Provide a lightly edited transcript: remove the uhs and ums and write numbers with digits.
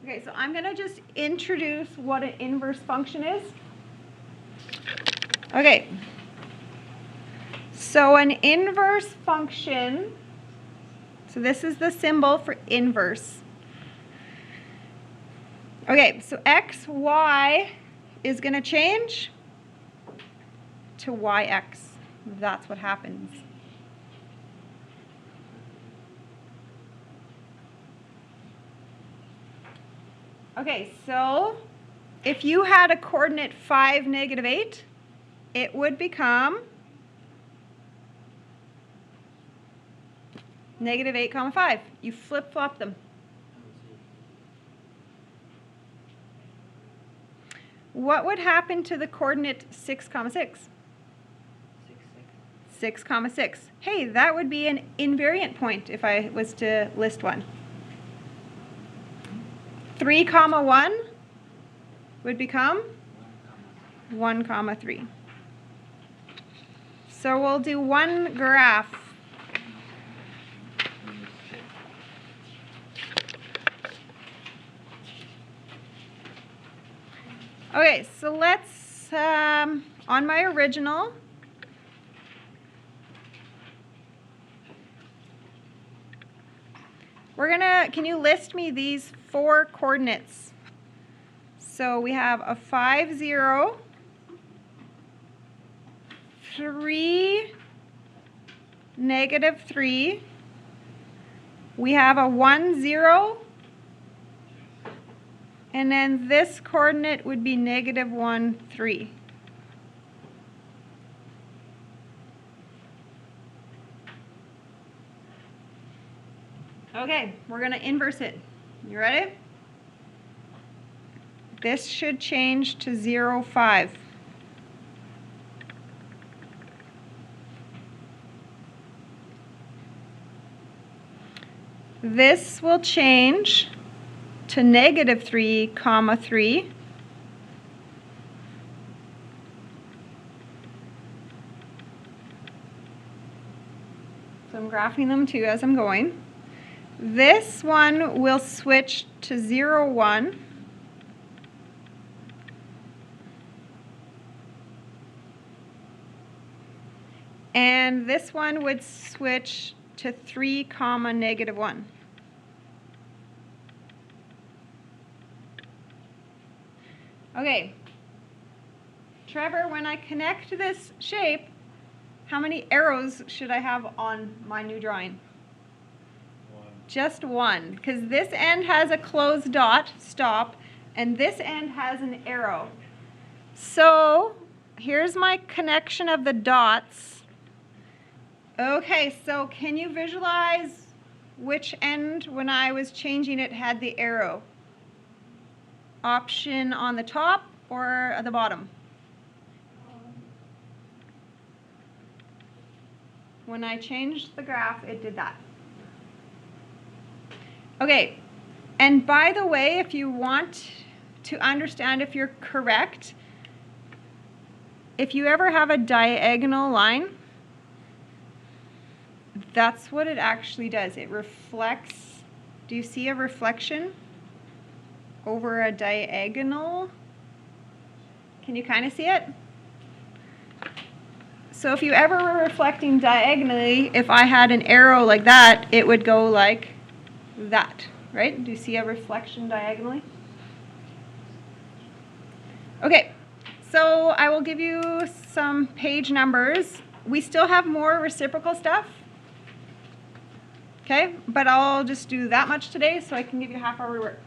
Okay, so I'm going to just introduce what an inverse function is. Okay, so an inverse function, so this is the symbol for inverse. Okay, so x, y is going to change to yx. That's what happens. Okay, so if you had a coordinate 5, -8, it would become -8, 5. You flip-flop them. What would happen to the coordinate 6, 6? 6, 6. Hey, that would be an invariant point if I was to list one. 3, 1 would become 1, 3. So we'll do one graph. Okay, so let's, on my original, can you list me these 4 coordinates? So we have a 5, 0, 3, -3. We have a 1, 0. And then this coordinate would be -1, 3. Okay, we're going to inverse it. You ready? This should change to 0, 5. This will change to -3, 3. So I'm graphing them too as I'm going. This one will switch to 0, 1. And this one would switch to 3, -1. Okay, Trevor, when I connect this shape, how many arrows should I have on my new drawing? 1. Just 1, because this end has a closed dot, stop, and this end has an arrow. So here's my connection of the dots. Okay, so can you visualize which end, when I was changing it, had the arrow? Option on the top or at the bottom? When I changed the graph, it did that. Okay, and by the way, if you want to understand if you're correct, if you ever have a diagonal line, that's what it actually does. It reflects. Do you see a reflection over a diagonal? Can you kind of see it? So if you ever were reflecting diagonally, if I had an arrow like that, it would go like that, right? Do you see a reflection diagonally? Okay, so I will give you some page numbers. We still have more reciprocal stuff. Okay, but I'll just do that much today so I can give you a half hour to work.